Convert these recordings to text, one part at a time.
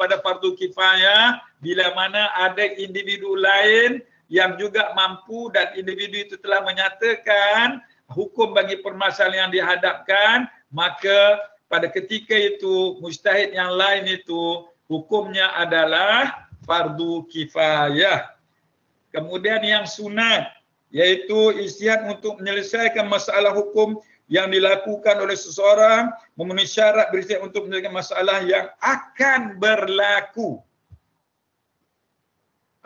kepada fardu kifayah bila mana ada individu lain yang juga mampu dan individu itu telah menyatakan hukum bagi permasalahan yang dihadapkan, maka pada ketika itu mujtahid yang lain itu hukumnya adalah fardu kifayah. Kemudian yang sunat, yaitu ijtihad untuk menyelesaikan masalah hukum yang dilakukan oleh seseorang, memenuhi syarat berijtihad untuk menyelesaikan masalah yang akan berlaku.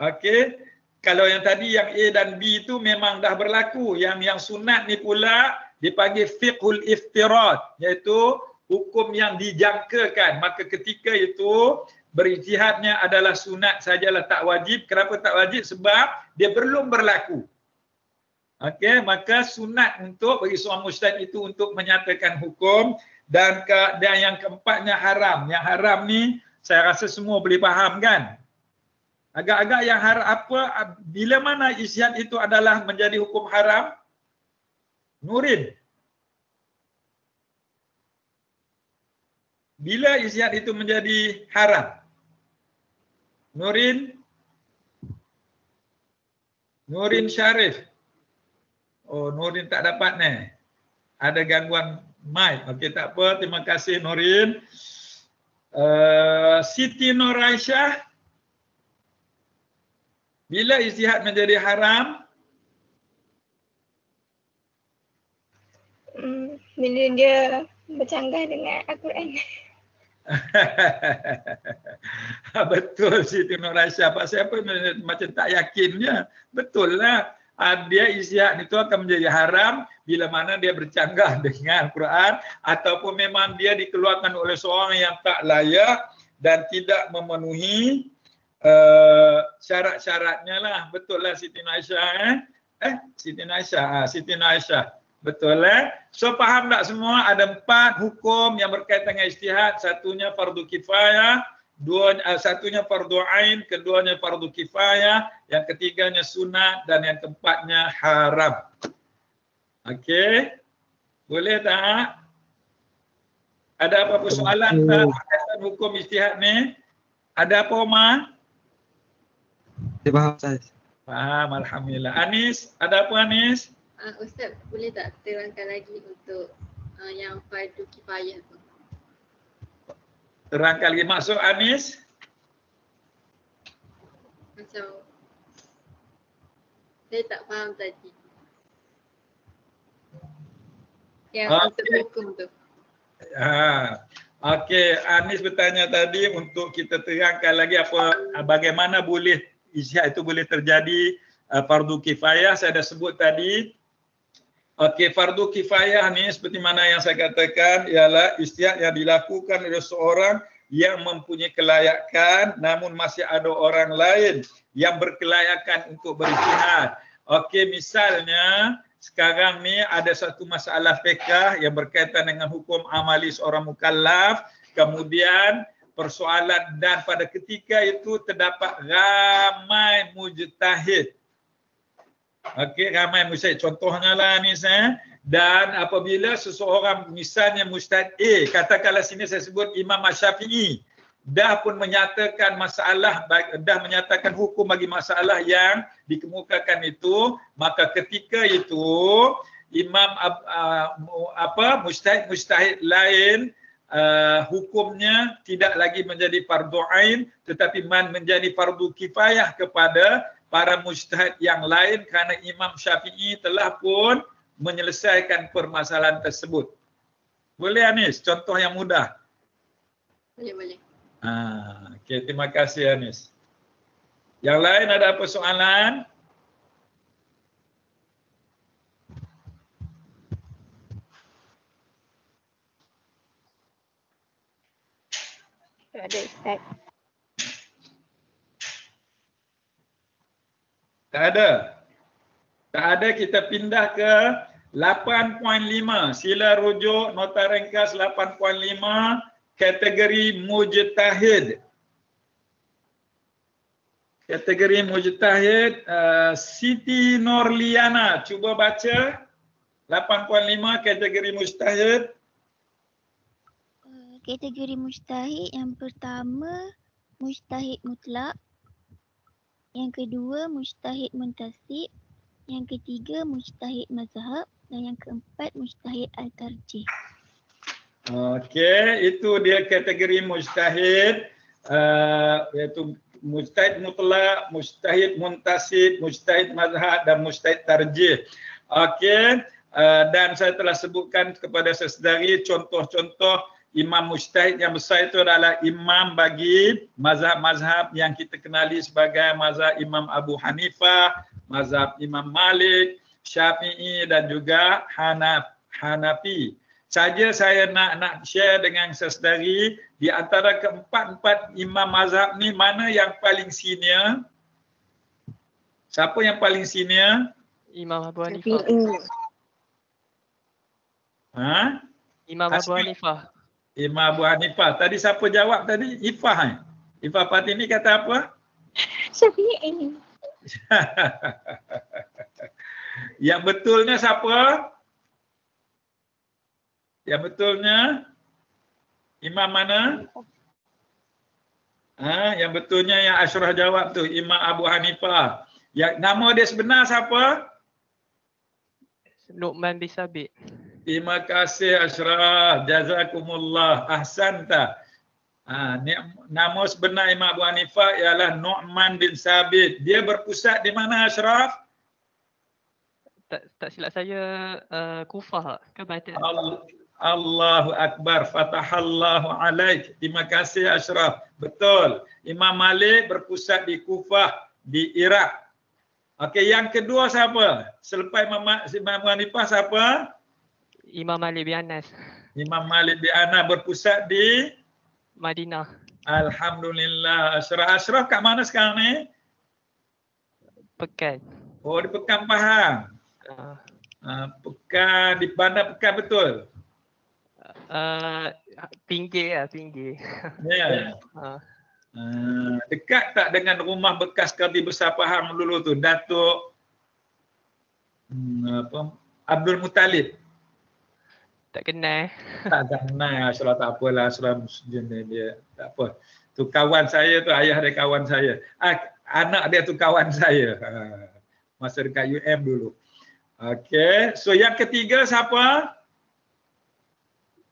Okey, kalau yang tadi yang A dan B itu memang dah berlaku. Yang sunat ni pula dipanggil fiqhul iftirad, iaitu hukum yang dijangkakan. Maka ketika itu berijtihadnya adalah sunat sajalah, tak wajib. Kenapa tak wajib? Sebab dia belum berlaku. Okey, maka sunat untuk bagi seorang mujtahid itu untuk menyatakan hukum, dan yang keempatnya haram. Yang haram ni saya rasa semua boleh faham kan? Agak-agak yang haram apa, bila mana ijtihad itu adalah menjadi hukum haram? Nurin. Bila ijtihad itu menjadi haram? Nurin. Nurin Syarif. Oh, Nurin tak dapat ni. Ada gangguan mic. Okey, tak apa. Terima kasih Nurin. Siti Nur Aisyah. Bila ijtihad menjadi haram? Bila dia bercanggah dengan Al-Quran. Betul Siti Nur Aisyah. Pak siapa macam tak yakin je. Betul lah. Dia ijtihad itu akan menjadi haram bila mana dia bercanggah dengan Al-Quran ataupun memang dia dikeluarkan oleh seorang yang tak layak dan tidak memenuhi syarat-syaratnya lah. Betul lah Siti Aisyah. Siti Aisyah. Siti Aisyah. Betul So faham tak semua? Ada 4 hukum yang berkaitan dengan ijtihad. Satunya fardu kifayah, satunya fardu ain, keduanya fardu kifayah, yang ketiganya sunat, dan yang keempatnya haram. Okey. Boleh tak? Ada apa-apa soalan tak berkaitan hukum ijtihad ni? Ada apa Omar? Saya faham Ustaz. Faham, alhamdulillah. Anis, ada apa Anis? Ustaz, boleh tak terangkan lagi untuk yang fardu kifayah tu? Terangkan lagi maksud Anis? Macam saya tak faham tadi. Yang untuk hukum tu. Okey, Anis bertanya tadi untuk kita terangkan lagi bagaimana boleh ijtihad itu boleh terjadi fardu kifayah. Saya dah sebut tadi. Okey, fardu kifayah ni seperti mana yang saya katakan ialah ijtihad yang dilakukan oleh seorang yang mempunyai kelayakan namun masih ada orang lain yang berkelayakan untuk berijtihad. Okey, misalnya sekarang ni ada satu masalah fiqh yang berkaitan dengan hukum amali seorang mukallaf, kemudian persoalan dan pada ketika itu terdapat ramai mujtahid. Okey, ramai mujtahid. Contohnya lah ni dan apabila seseorang misalnya mujtahid A, katakanlah sini saya sebut Imam Syafi'i, dah pun menyatakan masalah, dah menyatakan hukum bagi masalah yang dikemukakan itu, maka ketika itu imam mujtahid lain hukumnya tidak lagi menjadi fardu ain tetapi menjadi fardu kifayah kepada para mujtahid yang lain kerana Imam Syafi'i telah pun menyelesaikan permasalahan tersebut. Boleh Anis? Contoh yang mudah. Boleh. Okay, terima kasih Anis. Yang lain ada apa soalan? Ada Ustaz. Tak ada. Tak ada, kita pindah ke 8.5. Sila rujuk nota ringkas 8.5 kategori mujtahid. Kategori mujtahid, Siti Nurliana, cuba baca 8.5 kategori mujtahid. Kategori mujtahid yang pertama mujtahid mutlak. Yang kedua, mujtahid muntasib. Yang ketiga, mujtahid mazhab. Dan yang keempat, mujtahid al-tarjih. Okey, itu dia kategori mujtahid, iaitu mujtahid mutlak, mujtahid muntasib, mujtahid mazhab dan mujtahid tarjih. Okey, dan saya telah sebutkan kepada saudari contoh-contoh imam mujtahid yang besar itu adalah imam bagi mazhab-mazhab yang kita kenali sebagai mazhab Imam Abu Hanifah, mazhab Imam Malik, Syafi'i dan juga Hanafi. Saja saya nak share dengan saudari di antara keempat-empat imam mazhab ni mana yang paling senior? Siapa yang paling senior? Imam Abu Hanifah. Ha? Imam Abu Hanifah. Imam Abu Hanifah. Tadi siapa jawab tadi? Ifah. Ifah Fatini kata apa? Syafi'i. Yang betulnya siapa? Yang betulnya imam mana? Yang betulnya yang Ashraf jawab tu Imam Abu Hanifah. Yang nama dia sebenar siapa? Nu'man bin Sabit. Terima kasih Ashraf. Jazakumullah. Ahsanta. Nama sebenar Imam Abu Hanifah ialah Nu'man bin Sabit. Dia berpusat di mana Ashraf? Tak silap saya Kufah ke Baghdad. Allahu Akbar, fatahallahu alaik. Terima kasih Ashraf. Betul. Imam Malik berpusat di Kufah di Iraq. Okey, yang kedua siapa? Selepas Imam Hanifah siapa? Imam Malik bin Anas. Imam Malik bin Anas berpusat di Madinah. Alhamdulillah. Ashraf kat mana sekarang ni? Pekan. Oh, di Pekan Pahang. Pekan, di bandar Pekan betul? Pinggir lah, pinggir. Ya. Dekat tak dengan rumah bekas Kadi Besar Pahang dulu tu, Datuk Abdul Muttalib? Tak kenal. Tak kenal, Ashraf tak apalah, Ashraf jenis dia, tak apa. Tu kawan saya tu, ayah dia kawan saya. Anak dia tu kawan saya. Masa dekat UM dulu. Okey, so yang ketiga siapa?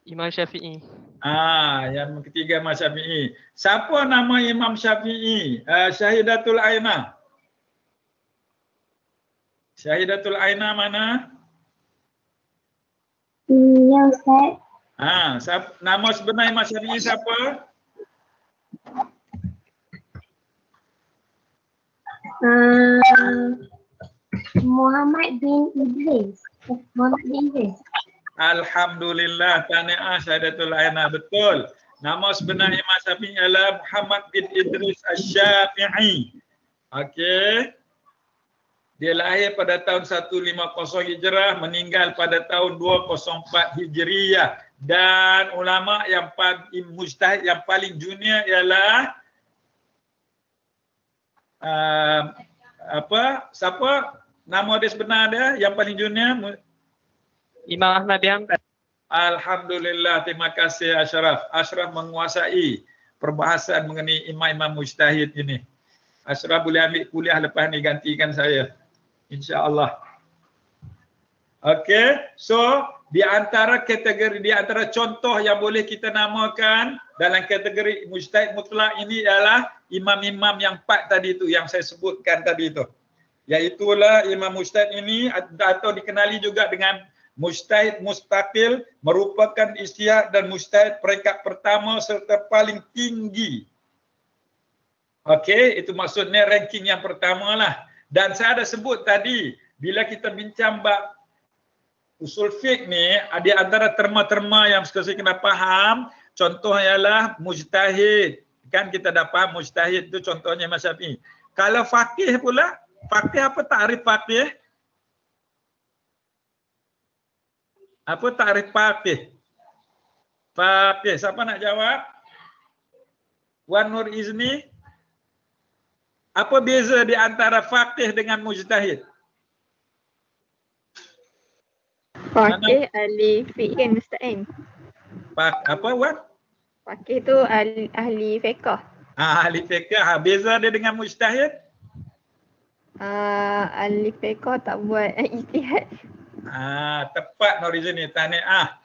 Imam Syafi'i. Yang ketiga Imam Syafi'i. Siapa nama Imam Syafi'i? Syahidatul Aina. Syahidatul Aina mana? Ya Ustaz. Nama sebenar Imam Syafi'i siapa? Muhammad bin Idris. Alhamdulillah, tahniah Syahidatul Aina, betul. Nama sebenar Imam Syafi'i adalah Muhammad bin Idris Asy-Syafi'i. Okey. Dia lahir pada tahun 150 Hijrah, meninggal pada tahun 204 Hijriyah. Dan ulama yang mujtahid yang paling junior ialah siapa? Nama dia sebenar dia yang paling junior? Imam Ahmad bin Hanbal. Alhamdulillah, terima kasih Ashraf. Ashraf menguasai perbahasan mengenai imam-imam mujtahid ini. Ashraf boleh ambil kuliah lepas ni, gantikan saya. InsyaAllah. Okey, so di antara contoh yang boleh kita namakan dalam kategori mujtahid mutlak ini ialah imam-imam yang 4 tadi itu yang saya sebutkan tadi itu. Iaitulah imam mujtahid ini atau dikenali juga dengan mujtahid mustaqil, merupakan ijtihad dan mujtahid peringkat pertama serta paling tinggi. Okey, itu maksudnya ranking yang pertama lah. Dan saya ada sebut tadi, bila kita bincang bab usul fiqh ni, ada antara terma-terma yang sekali kena faham, contoh ialah mujtahid. Kan kita dah faham mujtahid tu contohnya Imam Syafi'i. Kalau faqih pula, faqih apa takrif faqih? Apa takrif faqih? Faqih, siapa nak jawab? Wan Nur Izni. Apa beza di antara faqih dengan mujtahid? Faqih ahli fiqh Ustaz kan? Apa Wan? Faqih tu ahli fiqh. Ahli fiqh. Beza dia dengan mujtahid? Ahli fiqh tak buat ijtihad. Tepat Norizin ni, tahniah.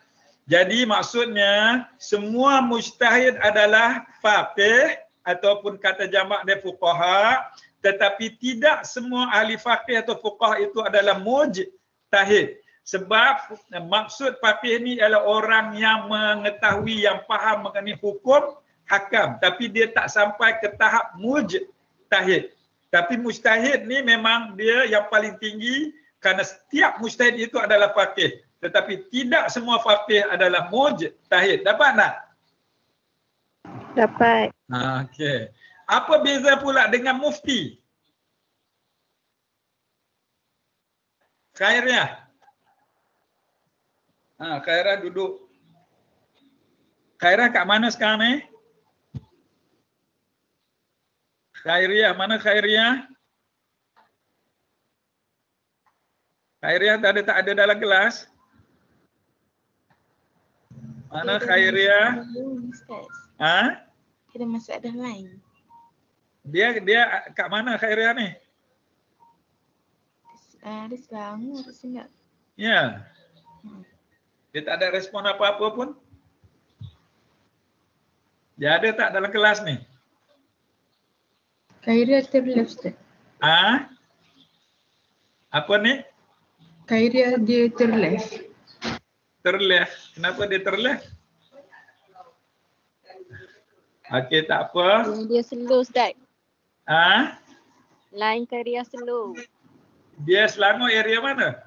Jadi maksudnya semua mujtahid adalah faqih ataupun kata jamak dia fuqaha, tetapi tidak semua ahli faqih atau fuqaha itu adalah mujtahid. Sebab maksud faqih ni adalah orang yang mengetahui, yang faham mengenai hukum hakam, tapi dia tak sampai ke tahap mujtahid. Tapi mujtahid ni memang dia yang paling tinggi, kerana setiap mujtahid itu adalah faqih, tetapi tidak semua faqih adalah mujtahid. Dapat tak? Dapat. Okey. Apa beza pula dengan mufti? Khairiah. Khairah duduk. Khairah kat mana sekarang ni? Khairiah, mana Khairiah? Khairiah tak ada dalam kelas? Mana Khairiah? Kita masuk ada lain. Dia kat mana Khairiah ni? Ada Selangor, Singap. Ya. Dia tak ada respon apa-apa pun? Dia ada tak dalam kelas ni? Khairiah terleft, Ustaz. Apa ni? Khairiah dia terleft. Terleft. Kenapa dia terleft? Okey, tak apa. Dia slow, Ustaz. Line Khairiah slow. Dia Selangor area mana?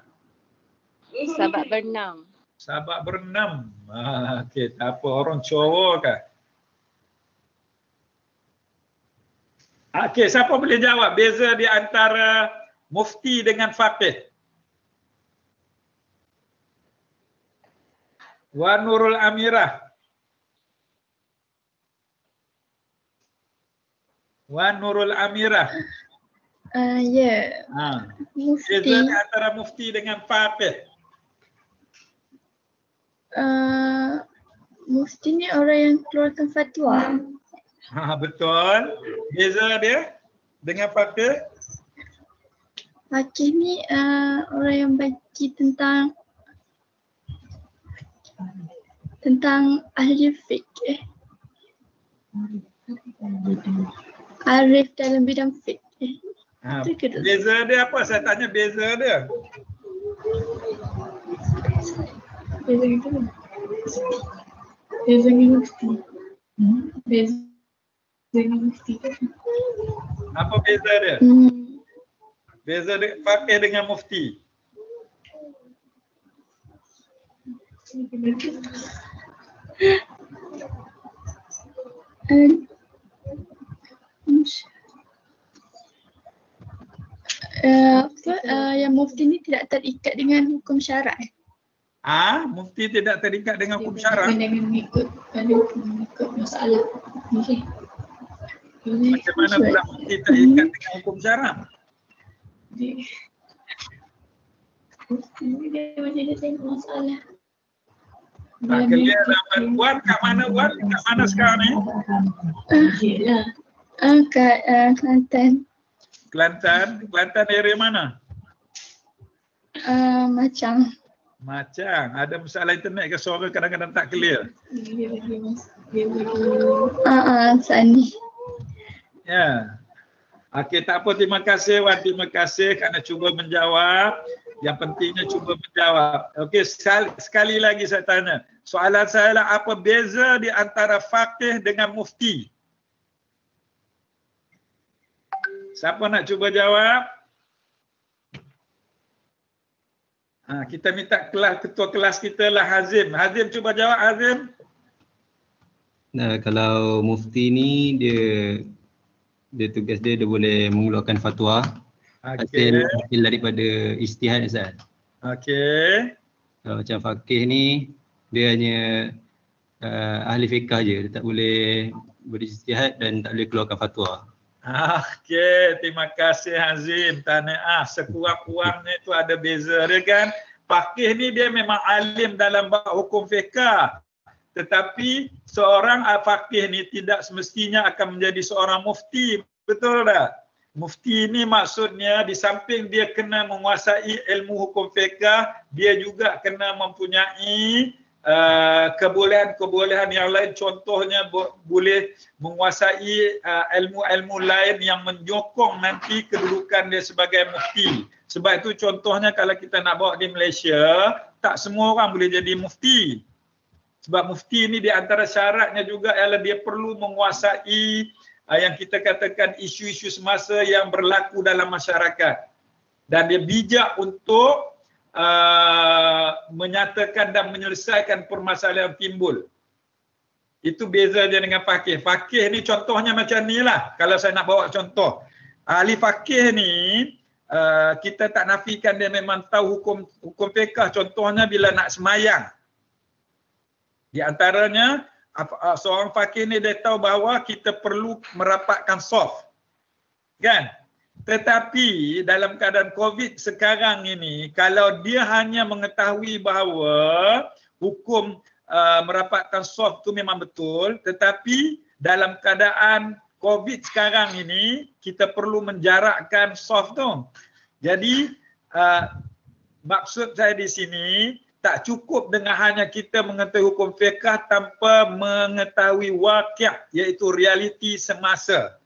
Sabak Bernam. Sabak Bernam. Okey, tak apa. Orang Johor kah? Okey, siapa boleh jawab beza di antara mufti dengan faqih? Wan Nurul Amirah. Wan Nurul Amirah. Ya. Mufti. Beza di antara mufti dengan faqih. Mufti ni orang yang keluarkan fatwa. Betul. Beza dia dengan faqih? Faqih ni orang yang bagi tentang ahli fiqh. Arif dalam bidang fiqh. Beza dia apa? Saya tanya beza dia. Beza gitu. Beza mufti. Beza mufti. Apa beza dia? Beza dia faqih dengan mufti. Yang mufti ni tidak terikat dengan hukum syarak. Mufti tidak terikat dengan hukum syarak. Dengan mengikut masalah. Macam mana pula mufti terikat dengan hukum syarak? Mufti ni dia macam dia tengok masalah. Clear lambat. Wan kat mana Wan? Kat mana sekarang ni? Kat Kelantan. Kelantan area mana? Macam. Ada masalah internet ke, suara kadang-kadang tak clear? Sani. Ya. Okey, tak apa, terima kasih Wan, terima kasih kerana cuba menjawab. Yang pentingnya cuba menjawab. Okey, sekali lagi saya tanya. Soalan saya lah, apa beza di antara faqih dengan mufti? Siapa nak cuba jawab? Kita minta ketua kelas kita lah Hazim. Hazim cuba jawab Hazim. Kalau mufti ni dia tugas dia boleh mengeluarkan fatwa. Hasil daripada ijtihad Ustaz. Okey. Kalau macam faqih ni dia hanya ahli fiqh je, dia tak boleh berijtihad dan tak boleh keluarkan fatwa. Okey, terima kasih Hazim. Tahniah, sekurang-kurangnya itu ada beza dia kan. Faqih ni dia memang alim dalam bab hukum fiqh. Tetapi seorang faqih ni tidak semestinya akan menjadi seorang mufti. Betul tak? Mufti ni maksudnya di samping dia kena menguasai ilmu hukum fiqh, dia juga kena mempunyai kebolehan-kebolehan yang lain. Contohnya boleh menguasai ilmu-ilmu lain yang menyokong nanti kedudukan dia sebagai mufti. Sebab itu contohnya kalau kita nak bawa di Malaysia, tak semua orang boleh jadi mufti. Sebab mufti ni di antara syaratnya juga ialah dia perlu menguasai yang kita katakan isu-isu semasa yang berlaku dalam masyarakat. Dan dia bijak untuk menyatakan dan menyelesaikan permasalahan yang timbul. Itu beza dia dengan faqih. Faqih ni contohnya macam ni lah. Kalau saya nak bawa contoh. Ahli faqih ni kita tak nafikan dia memang tahu hukum fiqh. Contohnya bila nak semayang. Di antaranya seorang faqih ni dia tahu bahawa kita perlu merapatkan saf. Kan? Tetapi dalam keadaan COVID sekarang ini, kalau dia hanya mengetahui bahawa hukum merapatkan saf tu memang betul, tetapi dalam keadaan COVID sekarang ini, kita perlu menjarakkan saf tu. Jadi maksud saya di sini, tak cukup dengan hanya kita mengetahui hukum fiqh tanpa mengetahui waqi', iaitu realiti semasa.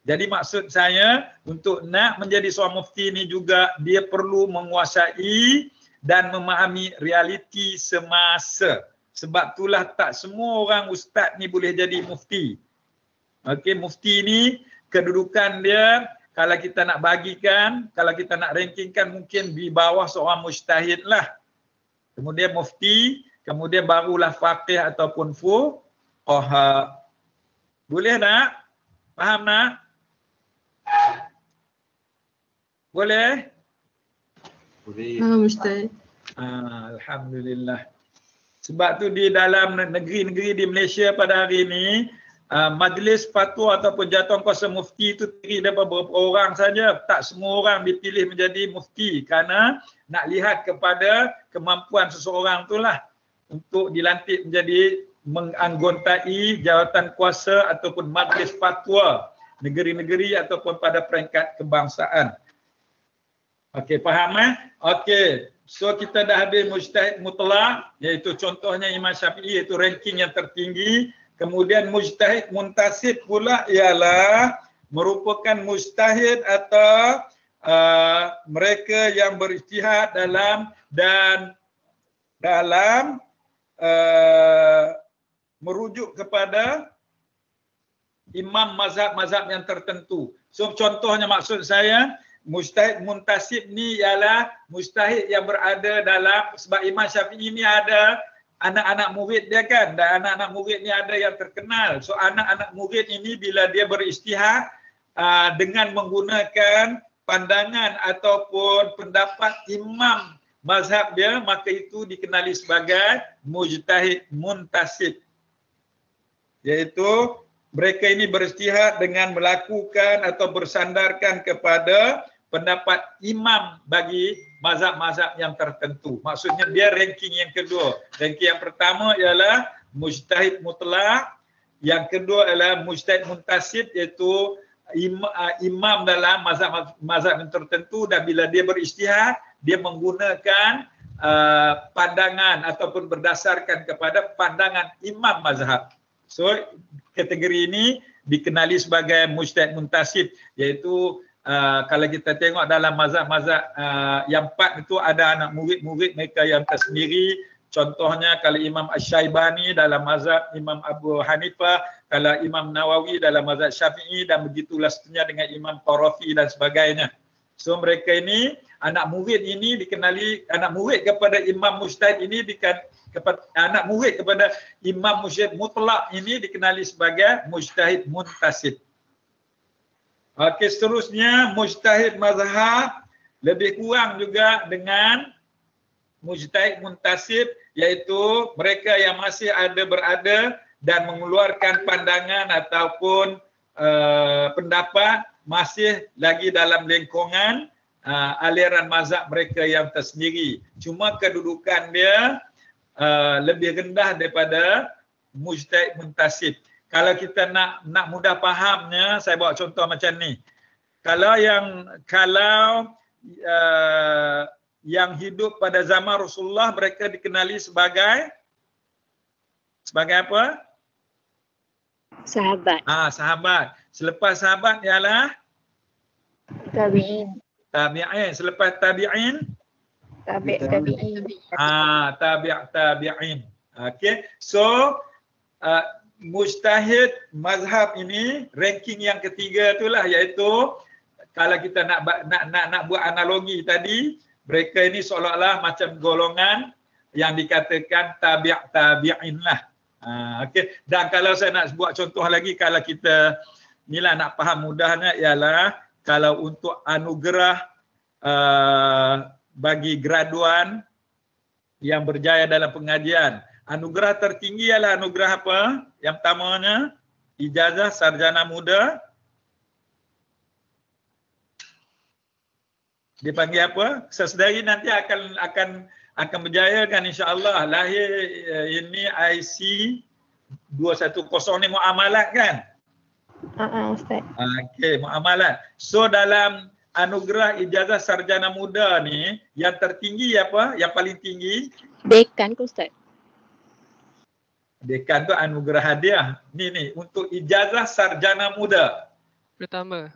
Jadi maksud saya untuk nak menjadi seorang mufti ni juga dia perlu menguasai dan memahami realiti semasa. Sebab itulah tak semua orang ustaz ni boleh jadi mufti. Okey, mufti ni kedudukan dia kalau kita nak bagikan, kalau kita nak rankingkan mungkin di bawah seorang mujtahid lah. Kemudian mufti, kemudian barulah faqih ataupun fuqaha. Boleh tak? Faham tak? Boleh? Boleh. Ustaz. Alhamdulillah. Sebab tu di dalam negeri-negeri di Malaysia pada hari ini, majlis fatwa ataupun jatuh kuasa mufti itu terdiri daripada beberapa orang saja. Tak semua orang dipilih menjadi mufti kerana nak lihat kepada kemampuan seseorang itulah untuk dilantik menjadi menganggotai jawatan kuasa ataupun majlis fatwa negeri-negeri ataupun pada peringkat kebangsaan. Okey, faham Okey. So kita dah habis mujtahid mutlak, iaitu contohnya Imam Syafi'i, iaitu ranking yang tertinggi. Kemudian mujtahid muntasib pula ialah merupakan mujtahid atau mereka yang berijtihad dalam merujuk kepada imam mazhab-mazhab yang tertentu. So contohnya maksud saya mujtahid muntasib ni ialah mujtahid yang berada dalam, sebab Imam Syafi'i ni ada anak-anak murid dia kan, dan anak-anak murid ni ada yang terkenal. So anak-anak murid ini bila dia berijtihad dengan menggunakan pandangan ataupun pendapat imam mazhab dia, maka itu dikenali sebagai mujtahid muntasib. Iaitu mereka ini berijtihad dengan melakukan atau bersandarkan kepada pendapat imam bagi mazhab-mazhab yang tertentu. Maksudnya dia ranking yang kedua. Ranking yang pertama ialah mujtahid mutlak, yang kedua ialah mujtahid muntasib, iaitu imam dalam mazhab yang tertentu, dan bila dia berijtihad dia menggunakan pandangan ataupun berdasarkan kepada pandangan imam mazhab. So kategori ini dikenali sebagai mujtahid muntasib, iaitu kalau kita tengok dalam mazhab-mazhab yang 4 itu ada anak murid-murid mereka yang tersendiri. Contohnya kalau Imam Asy-Syaibani dalam mazhab Imam Abu Hanifah, kalau Imam Nawawi dalam mazhab Syafi'i, dan begitulah seterusnya dengan Imam Qarafi dan sebagainya. So mereka ini, anak murid ini dikenali, anak murid kepada Imam Mujtahid ini anak murid kepada Imam Mujtahid mutlak ini dikenali sebagai mujtahid muntasib. Okey, seterusnya mujtahid mazhab lebih kurang juga dengan mujtahid muntasib, iaitu mereka yang masih berada dan mengeluarkan pandangan ataupun pendapat masih lagi dalam lingkungan aliran mazhab mereka yang tersendiri. Cuma kedudukan dia lebih rendah daripada mujtahid muntasib. Kalau kita nak mudah fahamnya, saya bawa contoh macam ni. Kalau yang hidup pada zaman Rasulullah, mereka dikenali sebagai apa? Sahabat. Sahabat. Selepas sahabat ialah Tabi'in. tabi'in. Selepas tabi'in Tabi'in. tabi'in. Okey. So mujtahid mazhab ini ranking yang ketiga itulah, iaitu kalau kita nak buat analogi tadi, mereka ini seolah-olah macam golongan yang dikatakan tabi'in lah. Okey. Dan kalau saya nak buat contoh lagi, kalau kita inilah nak faham mudahnya, ialah kalau untuk anugerah bagi graduan yang berjaya dalam pengajian, anugerah tertinggi ialah anugerah apa? Yang pertamanya ijazah sarjana muda. Dipanggil apa? Sesedari nanti akan berjaya kan, insya-Allah. Lahir ini IC 210 ni muamalat kan? Ustaz. Okey, muamalat. So dalam anugerah ijazah sarjana muda ni, yang tertinggi apa? Yang paling tinggi? Dekan ke Ustaz? Dekan tu anugerah hadiah. Ni untuk ijazah sarjana muda. Pertama.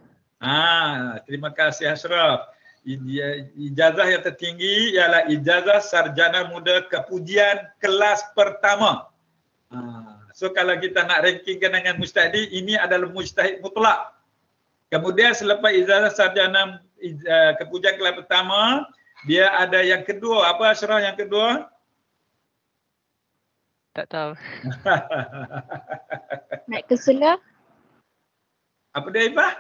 Terima kasih Ashraf. Ijazah yang tertinggi ialah ijazah sarjana muda kepujian kelas pertama. So kalau kita nak rankingkan dengan mujtahid, ini adalah mujtahid mutlak. Kemudian selepas ijazah sarjana kepujian kelas pertama, dia ada yang kedua. Apa Ashraf yang kedua? Tak tahu. Naik ke selah? Apa dia Ifah?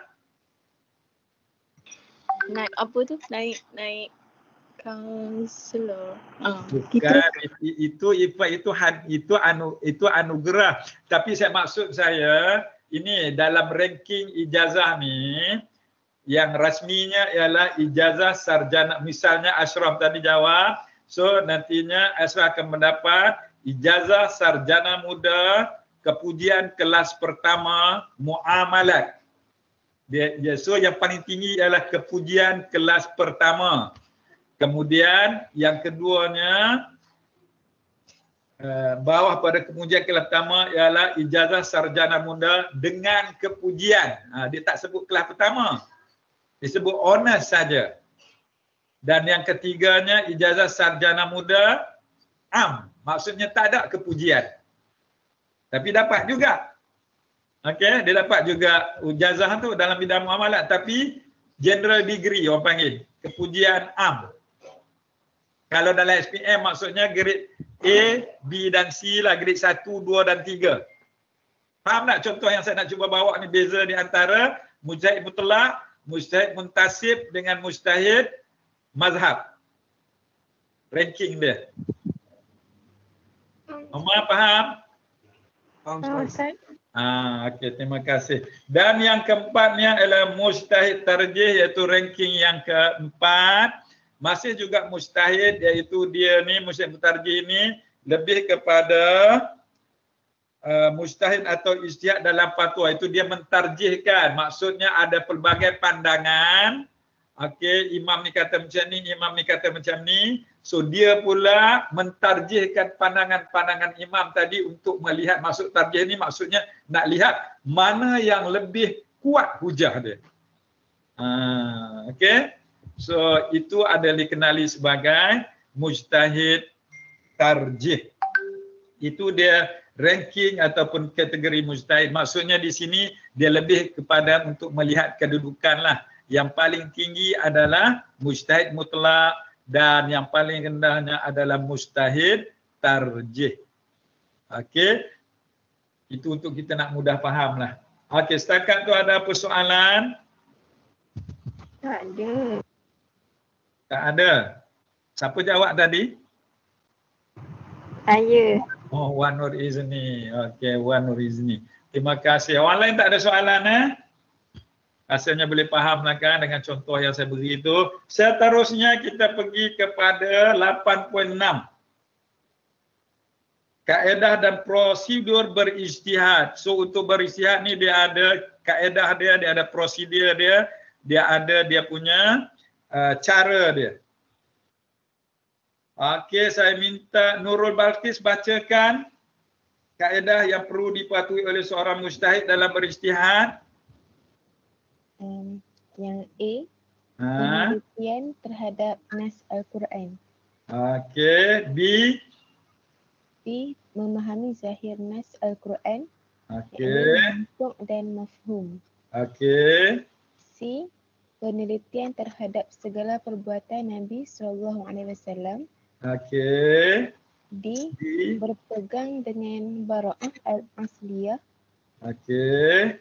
Naik apa tu? Naik kaunselor. Bukan, itu Ifah, itu anugerah. Tapi maksud saya, ini dalam ranking ijazah ni, yang rasminya ialah ijazah sarjana. Misalnya Ashraf tadi jawab, so nantinya Ashraf akan mendapat ijazah sarjana muda kepujian kelas pertama muamalat. So yang paling tinggi ialah kepujian kelas pertama. Kemudian yang keduanya bawah pada kepujian kelas pertama ialah ijazah sarjana muda dengan kepujian. Dia tak sebut kelas pertama. Dia sebut honors saja. Dan yang ketiganya ijazah sarjana muda maksudnya tak ada kepujian. Tapi dapat juga. Okey, dia dapat juga ijazah tu dalam bidang muamalat, tapi general degree orang panggil, kepujian Kalau dalam SPM maksudnya grade A, B dan C lah, grade 1, 2 dan 3. Faham tak contoh yang saya nak cuba bawa ni, beza di antara mujtahid mutlak, mujtahid muntasib dengan mujtahid mazhab. Ranking dia. Mama faham? Faham Ustaz. Okey, terima kasih. Dan yang keempatnya adalah mujtahid tarjih, iaitu ranking yang keempat. Masih juga mujtahid, iaitu dia ni mujtahid tarjih ni lebih kepada mujtahid atau ijtihad dalam fatwa. Itu dia mentarjihkan. Maksudnya ada pelbagai pandangan. Okey, imam ni kata macam ni, imam ni kata macam ni. So dia pula mentarjihkan pandangan-pandangan imam tadi untuk melihat, maksud tarjih ni maksudnya nak lihat mana yang lebih kuat hujah dia. Okey. So itu adalah dikenali sebagai mujtahid tarjih. Itu dia ranking ataupun kategori mujtahid. Maksudnya di sini dia lebih kepada untuk melihat kedudukan lah. Yang paling tinggi adalah mujtahid mutlak dan yang paling rendahnya adalah mujtahid tarjih. Okey. Itu untuk kita nak mudah faham lah. Okey, setakat tu ada persoalan? Tak ada. Tak ada. Siapa jawab tadi? Saya. Oh, Wan Nur Izni. Okey, Wan Nur Izni. Terima kasih. Orang lain tak ada soalan Rasanya boleh faham lah kan dengan contoh yang saya beri itu. Seterusnya kita pergi kepada 8.6. kaedah dan prosedur berijtihad. So untuk berijtihad ni dia ada kaedah dia ada prosedur dia ada dia punya cara dia. Okey, saya minta Nurul Balqis bacakan kaedah yang perlu dipatuhi oleh seorang mujtahid dalam berijtihad. Yang A, penelitian terhadap nas Al-Quran. Okey, B, memahami zahir nas Al-Quran. okey, Mantuk dan mafhum. okey, C, penelitian terhadap segala perbuatan Nabi SAW. okey, D, D, berpegang dengan bara'ah al-asliyah. okey,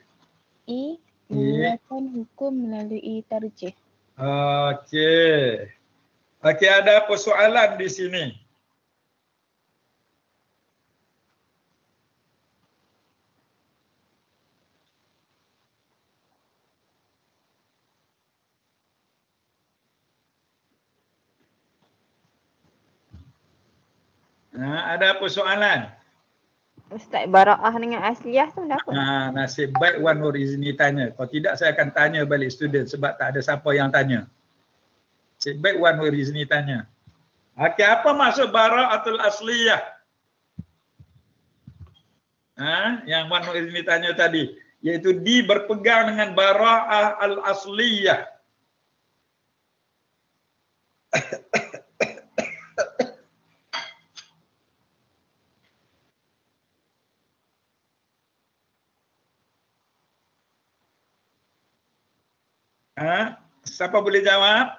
E, mengeluarkan hukum melalui tarjih. okey. Okey, ada persoalan di sini. Ada persoalan? Ustaz, bara'ah dengan asliyah tu apa? Nasib baik Wan Nur Izni tanya. Kalau tidak saya akan tanya balik student sebab tak ada siapa yang tanya. Nasib baik Wan Nur Izni tanya. Okey, apa maksud bara'atul asliyah? Yang Wan Nur Izni tanya tadi. Iaitu di berpegang dengan bara'ah al-asliyah. Siapa boleh jawab?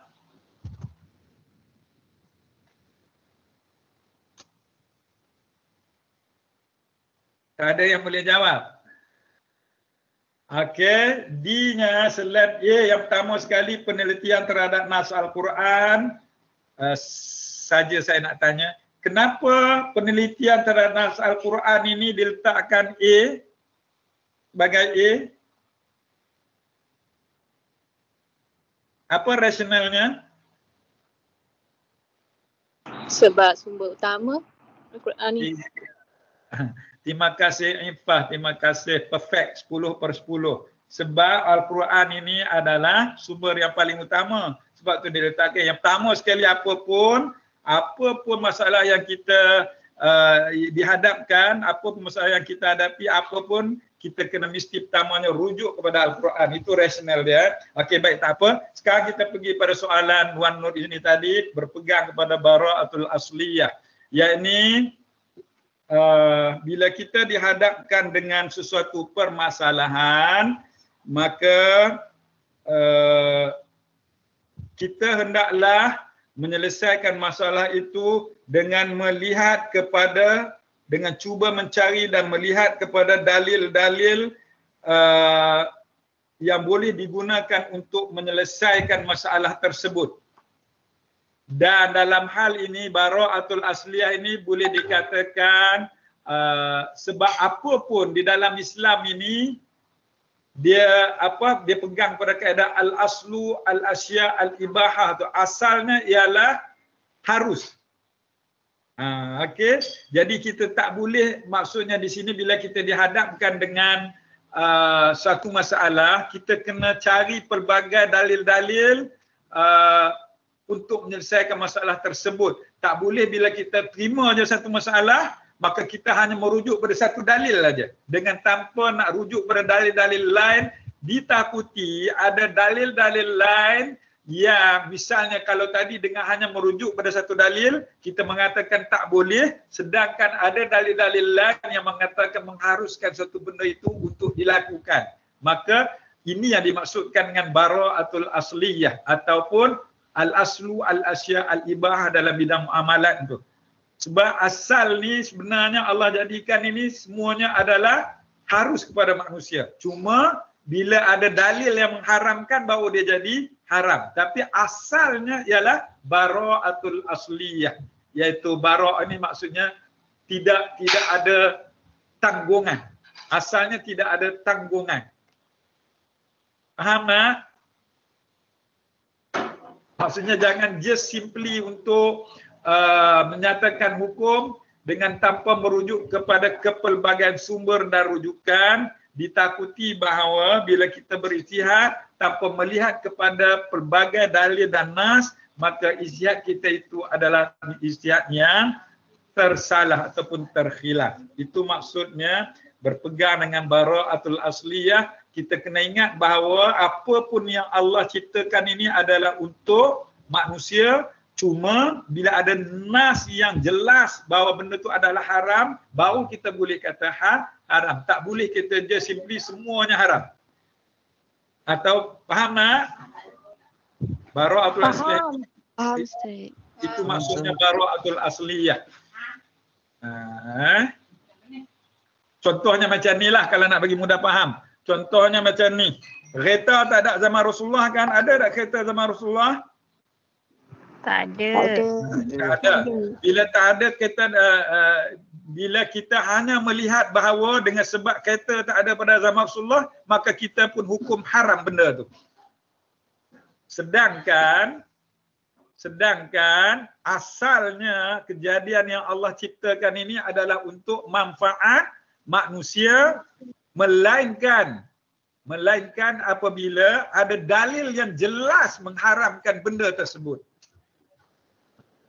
Tak ada yang boleh jawab. Okey, D-nya slide A yang pertama sekali penelitian terhadap nas Al-Quran. Saja saya nak tanya, kenapa penelitian terhadap nas Al-Quran ini diletakkan A sebagai A? Apa rasionalnya? Sebab sumber utama Al-Quran ni. Terima kasih Ifah, terima kasih perfect 10/10. Sebab Al-Quran ini adalah sumber yang paling utama. Sebab tu diletakkan yang pertama sekali apapun masalah yang kita dihadapkan, apapun masalah yang kita hadapi, apapun kita kena mesti pertamanya rujuk kepada Al-Quran. Itu rasional dia. Okey, baik, tak apa. Sekarang kita pergi pada soalan Wan Nur ini tadi, berpegang kepada bara'atul asliyah. Yakni bila kita dihadapkan dengan sesuatu permasalahan, maka kita hendaklah menyelesaikan masalah itu dengan melihat kepada, dengan cuba mencari dan melihat kepada dalil-dalil yang boleh digunakan untuk menyelesaikan masalah tersebut. Dan dalam hal ini bara'atul asliyah ini boleh dikatakan sebab apapun di dalam Islam ini dia pegang pada kaedah al-aslu al-asya al-ibahah tu, asalnya ialah harus. Okey, jadi kita tak boleh, maksudnya di sini bila kita dihadapkan dengan satu masalah, kita kena cari pelbagai dalil-dalil untuk menyelesaikan masalah tersebut. Tak boleh bila kita terima je satu masalah, maka kita hanya merujuk pada satu dalil saja. Dengan tanpa nak rujuk pada dalil-dalil lain, ditakuti ada dalil-dalil lain yang misalnya kalau tadi dengan hanya merujuk pada satu dalil, kita mengatakan tak boleh, sedangkan ada dalil-dalil lain yang mengatakan mengharuskan satu benda itu untuk dilakukan. Maka ini yang dimaksudkan dengan bara'atul asliyah ataupun al-aslu al-asya al-ibahah dalam bidang muamalat itu. Sebab asal ni sebenarnya Allah jadikan ini semuanya adalah harus kepada manusia. Cuma bila ada dalil yang mengharamkan baru dia jadi haram. Tapi asalnya ialah bara'atul asliyah. Iaitu bara' ini maksudnya tidak ada tanggungan. Asalnya tidak ada tanggungan. Faham tak? Maksudnya jangan just simply untuk menyatakan hukum dengan tanpa merujuk kepada kepelbagaian sumber dan rujukan, ditakuti bahawa bila kita berijtihad tanpa melihat kepada pelbagai dalil dan nas, maka ijtihad kita itu adalah ijtihad yang tersalah ataupun terkhilaf. Itu maksudnya berpegang dengan bara'atul asliyah. Kita kena ingat bahawa apa pun yang Allah ciptakan ini adalah untuk manusia. Cuma bila ada nas yang jelas bahawa benda itu adalah haram, baru kita boleh kata haram. Tak boleh kita je simply semuanya haram. Atau faham tak? Bara'atul asliyah. Faham, Ustaz. Itu maksudnya bara'atul asliyah. Contohnya macam ni lah kalau nak bagi mudah faham. Contohnya macam ni. Kereta tak ada zaman Rasulullah kan? Ada tak kereta zaman Rasulullah? Tak ada. Tak ada. Bila tak ada kereta, bila kita hanya melihat bahawa dengan sebab kereta tak ada pada zaman Rasulullah, maka kita pun hukum haram benda tu. Sedangkan asalnya kejadian yang Allah ciptakan ini adalah untuk manfaat manusia, melainkan apabila ada dalil yang jelas mengharamkan benda tersebut.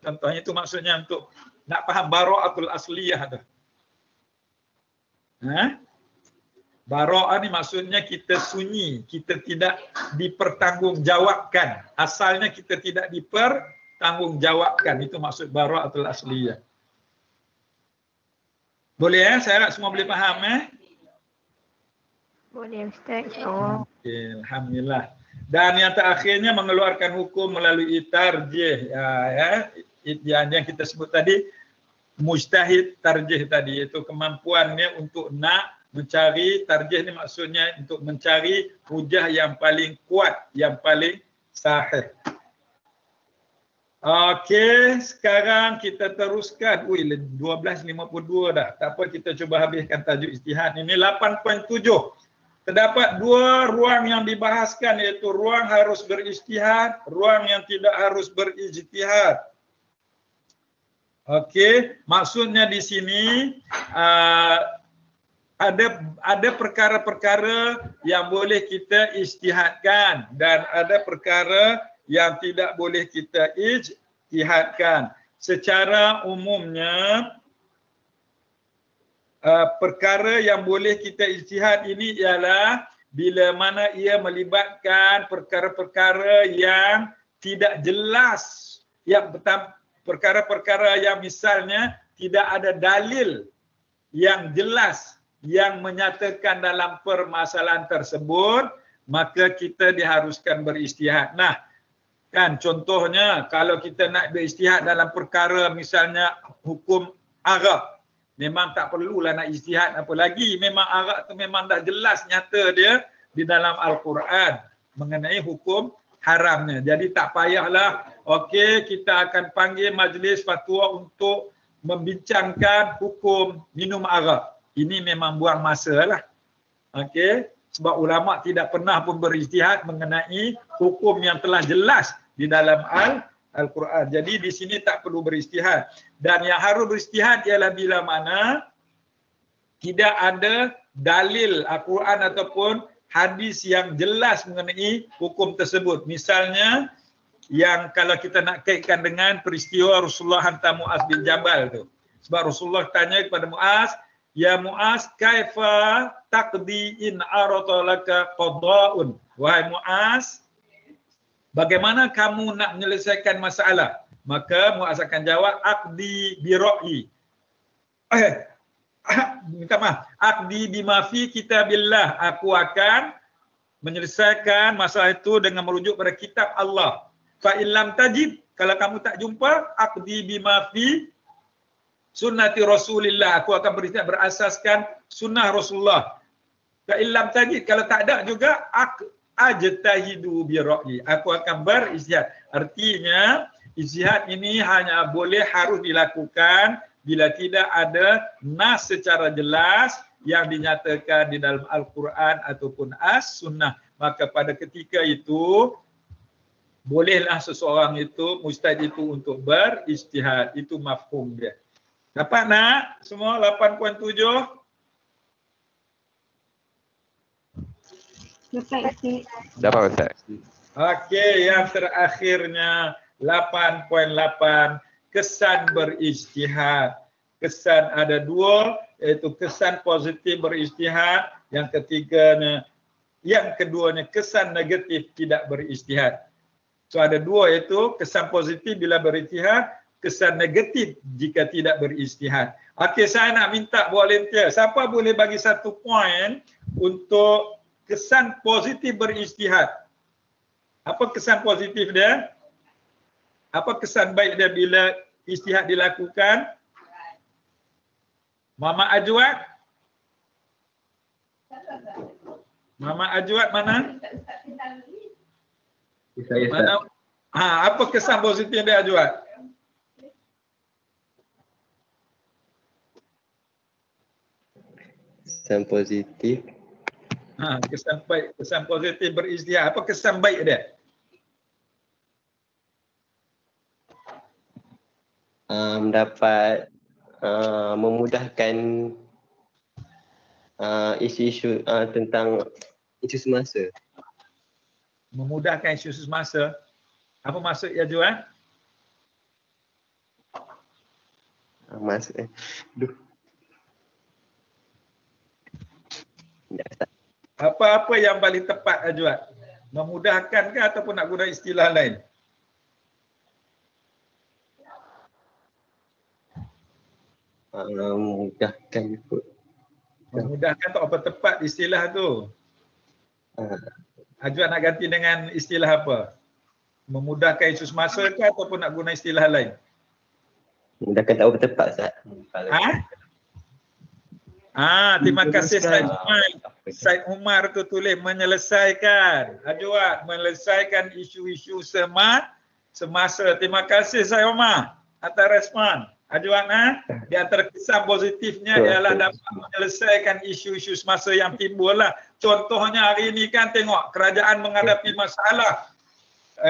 Contohnya itu maksudnya untuk nak faham bara'atul asliyah tu. Bara'ah ni maksudnya kita sunyi, kita tidak dipertanggungjawabkan. Asalnya kita tidak dipertanggungjawabkan. Itu maksud bara'atul asliyah. Boleh saya harap semua boleh faham Boleh Ustaz. Oh. Okay, alhamdulillah. Dan yang terakhirnya mengeluarkan hukum melalui tarjih. Yang kita sebut tadi mujtahid tarjih tadi, iaitu kemampuannya untuk nak mencari tarjih ni, maksudnya untuk mencari hujah yang paling kuat, yang paling sahih. Okey, sekarang kita teruskan. 12.52 dah. Tak apa, kita cuba habiskan tajuk ijtihad ini. 8.7. Terdapat dua ruang yang dibahaskan, iaitu ruang harus berijtihad, ruang yang tidak harus berijtihad. Okey, maksudnya di sini ada perkara-perkara yang boleh kita ijtihadkan dan ada perkara yang tidak boleh kita ijtihadkan. Secara umumnya perkara yang boleh kita ijtihad ini ialah bila mana ia melibatkan perkara-perkara yang tidak jelas, yang perkara-perkara yang misalnya tidak ada dalil yang jelas yang menyatakan dalam permasalahan tersebut, maka kita diharuskan berijtihad. Nah, kan contohnya kalau kita nak berijtihad dalam perkara misalnya hukum arak, memang tak perlulah nak ijtihad apa lagi. Memang arak tu memang dah jelas nyata dia di dalam Al-Quran mengenai hukum haramnya. Jadi tak payahlah, okey, kita akan panggil majlis fatwa untuk membincangkan hukum minum arak. Ini memang buang masa lah. Okey, sebab ulama tidak pernah pun berijtihad mengenai hukum yang telah jelas di dalam Al-Quran. Jadi di sini tak perlu berijtihad. Dan yang harus berijtihad ialah bila mana tidak ada dalil Al-Quran ataupun hadis yang jelas mengenai hukum tersebut. Misalnya yang kalau kita nak kaitkan dengan peristiwa Rasulullah hantar Muaz bin Jabal tu. Sebab Rasulullah tanya kepada Muaz, "Ya Muaz, kaifa taqdi in arata laka qada'un?" Wahai Muaz, bagaimana kamu nak menyelesaikan masalah? Maka Muaz akan jawab, "Aqdi bi ra'yi." Minta maaf. "Aqdi bima fi kitabillah." Aku akan menyelesaikan masalah itu dengan merujuk pada kitab Allah. Fa illam tajid, kalau kamu tak jumpa, aqdi bima fi sunnati Rasulillah. Aku akan berasaskan sunnah Rasulullah. Fa illam tajid, kalau tak ada juga, ajtahidu bi ra'yi. Aku akan berijtihad. Artinya ijtihad ini hanya boleh harus dilakukan bila tidak ada nas secara jelas yang dinyatakan di dalam Al-Quran ataupun As-Sunnah. Maka pada ketika itu bolehlah seseorang itu, mujtahid itu untuk berijtihad. Itu mafhum dia. Dapat nak? Semua 8.7? Dapat Ustaz. Dapat Ustaz. Okey, yang terakhirnya 8.8, kesan berijtihad. Kesan ada dua, iaitu kesan positif berijtihad. Yang keduanya kesan negatif tidak berijtihad. So ada dua, iaitu kesan positif bila berijtihad, kesan negatif jika tidak berijtihad. Okey, saya nak minta volunteer. Siapa boleh bagi 1 poin untuk kesan positif berijtihad? Apa kesan positif dia? Apa kesan baik dia bila ijtihad dilakukan? Mama Ajwad? Mama Ajwad mana? Mana? Apa kesan positif dia, Ajwad? Kesan positif. Kesan baik, kesan positif berijtihad. Apa kesan baik dia? Dapat memudahkan isu-isu tentang isu semasa. Memudahkan isu semasa. Apa maksud ya, Juan? Maksud Apa-apa yang paling tepat, Ajwad? Memudahkan ke ataupun nak guna istilah lain? Memudahkan kot. Memudahkan tu apa tepat istilah tu? Ajwad nak ganti dengan istilah apa? Memudahkan isu semasa ke ataupun nak guna istilah lain? Memudahkan tak apa tepat, Ustaz. Terima kasih Said Umar tu tulis menyelesaikan. Ajwad, menyelesaikan isu-isu semasa. Terima kasih Said Umar atas respon. Ajwad, di antara kesan positifnya ialah dapat menyelesaikan isu-isu semasa yang timbul lah. Contohnya hari ini kan tengok kerajaan menghadapi masalah.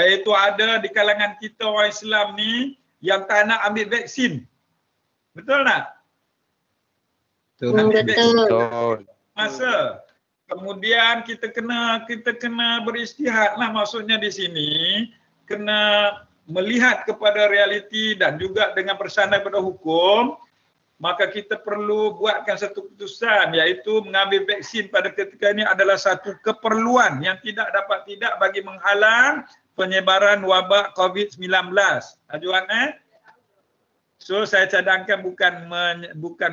Itu ada di kalangan kita orang Islam ni yang tak nak ambil vaksin. Betul tak? Betul. Masa kemudian kita kena beristihad lah, maksudnya di sini kena melihat kepada realiti dan juga dengan bersandar pada hukum, maka kita perlu buatkan satu keputusan, iaitu mengambil vaksin pada ketika ini adalah satu keperluan yang tidak dapat tidak bagi menghalang penyebaran wabak COVID-19. Ajwad, So saya cadangkan bukan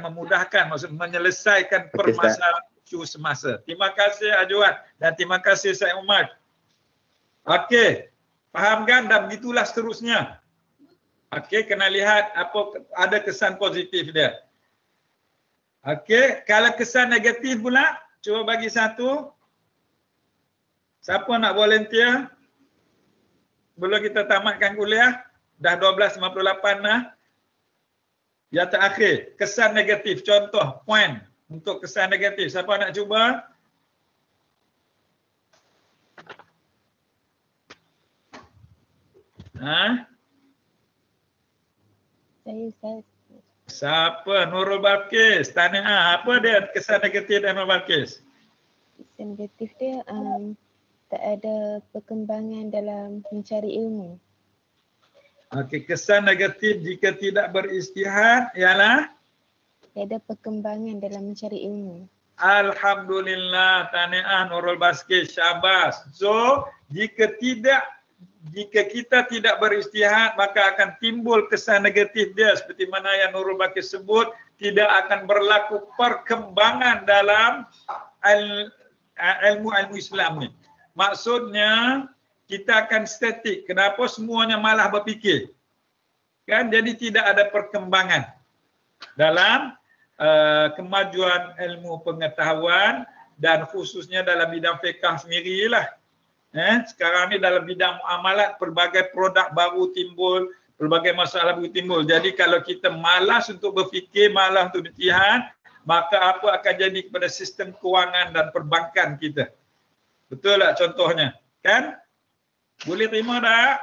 memudahkan, maksud menyelesaikan permasalahan isu semasa. Terima kasih Ajwad dan terima kasih Said Umar. Okey, faham kan? Dan begitulah seterusnya. Okey, kena lihat apa ada kesan positif dia. Okey, kalau kesan negatif pula, cuba bagi satu. Siapa nak volunteer? Belum kita tamatkan kuliah, dah 12.58 dah. Yang terakhir, kesan negatif. Contoh, poin untuk kesan negatif. Siapa nak cuba? Saya, Ustaz. Siapa? Nurul Balqis. Tanya apa dia kesan negatif dan Nurul Balqis? Kesan negatif dia tak ada perkembangan dalam mencari ilmu. Okey, kesan negatif jika tidak beristihad ialah? Tak ada perkembangan dalam mencari ilmu. Alhamdulillah, tahniah Nurul Balqis, syabas. So, jika kita tidak beristihad, maka akan timbul kesan negatif dia seperti mana yang Nurul Balqis sebut, tidak akan berlaku perkembangan dalam ilmu Islam ni. Maksudnya kita akan statik. Kenapa? Semuanya malah berfikir. Kan? Jadi tidak ada perkembangan dalam kemajuan ilmu pengetahuan dan khususnya dalam bidang fiqh sendirilah. Sekarang ni dalam bidang muamalat pelbagai produk baru timbul, pelbagai masalah baru timbul. Jadi kalau kita malas untuk berfikir, malas untuk berjihad, maka apa akan jadi kepada sistem kewangan dan perbankan kita? Betul tak contohnya? Kan? Boleh terima tak?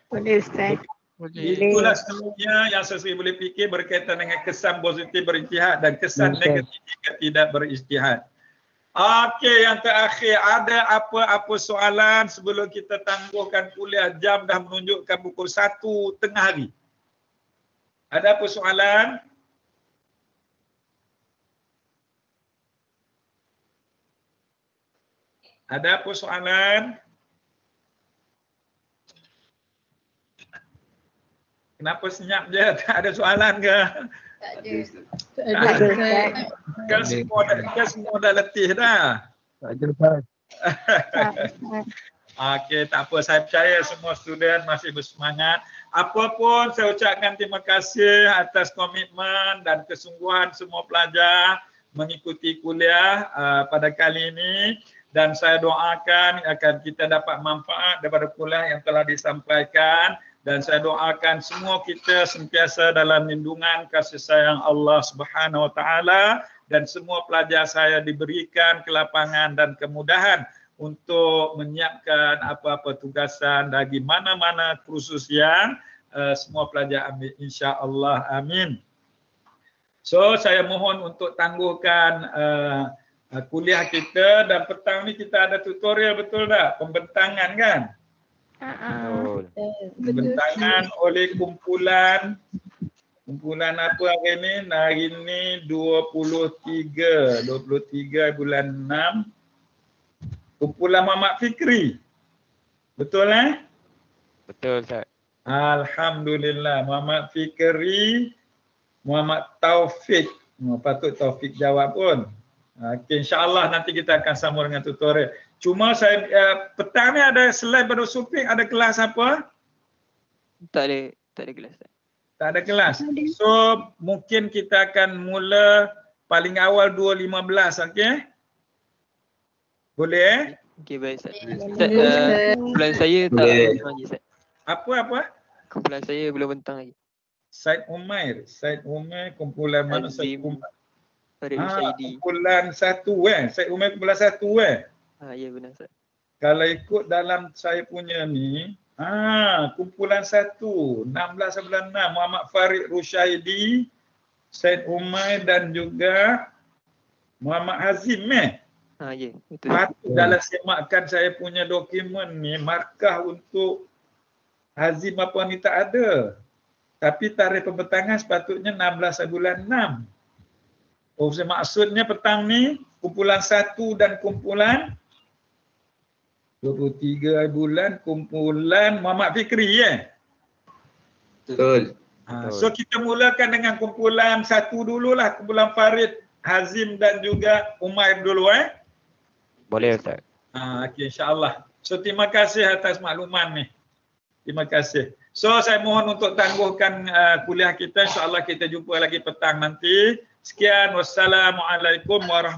Boleh, Ustaz. Boleh. Itulah sebenarnya yang sesuai boleh fikir berkaitan dengan kesan positif berijtihad dan kesan negatif jika tidak berijtihad. Okey, yang terakhir, ada apa-apa soalan sebelum kita tangguhkan kuliah? Jam dah menunjukkan pukul 1 tengah hari. Ada apa soalan? Ada apa soalan? Kenapa senyap je? Tak ada soalan ke? Tak ada. Kan semua dah letih dah. Tak ada Ustaz. Okey, tak apa. Saya percaya semua student masih bersemangat. Apapun saya ucapkan terima kasih atas komitmen dan kesungguhan semua pelajar mengikuti kuliah pada kali ini. Dan saya doakan akan kita dapat manfaat daripada kuliah yang telah disampaikan. Dan saya doakan semua kita sentiasa dalam lindungan kasih sayang Allah Subhanahu Wa Taala dan semua pelajar saya diberikan kelapangan dan kemudahan untuk menyiapkan apa-apa tugasan bagi mana-mana kursus yang semua pelajar ambil, insya-Allah. Amin. So saya mohon untuk tangguhkan kuliah kita, dan petang ni kita ada tutorial, betul tak? Pembentangan kan? Pembentangan oleh kumpulan apa hari ni? Hari ni 23 bulan 6. Kumpulan Muhammad Fikri. Betul Betul Ustaz. Alhamdulillah. Muhammad Fikri, Muhammad Taufik. Patut Taufik jawab pun. Okay, insya-Allah nanti kita akan sambung dengan tutorial. Cuma saya petang ni ada slide baru suping, ada kelas apa? Tak ada kelas. Tak ada kelas. So mungkin kita akan mula paling awal 2.15, okey? Boleh? Okey, baik Ustaz. Kumpulan saya tak lagi Ustaz. Apa? Kumpulan saya belum bentang lagi. Said Umair, kumpulan mana Said Umair? Kumpulan 1 Said Umair kumpulan 1 Ya benar Ustaz. Kalau ikut dalam saya punya ni, kumpulan 1, 16 bulan 6, Muhammad Farid Rushaidi, Said Umair dan juga Muhammad Hazim Ya, betul. Patut dalam semakkan saya punya dokumen ni, markah untuk Hazim apa ni tak ada. Tapi tarikh pembentangan sepatutnya 16 bulan 6. Maksudnya petang ni kumpulan 1 dan kumpulan 23 bulan kumpulan Muhammad Fikri Betul. So kita mulakan dengan kumpulan 1 dululah, kumpulan Farid, Hazim dan juga Umair dulu Boleh Ustaz. Okay, insya-Allah. So terima kasih atas makluman ni. Terima kasih. So saya mohon untuk tangguhkan kuliah kita, insya-Allah kita jumpa lagi petang nanti. Sekian, wassalamualaikum warahmatullahi wabarakatuh.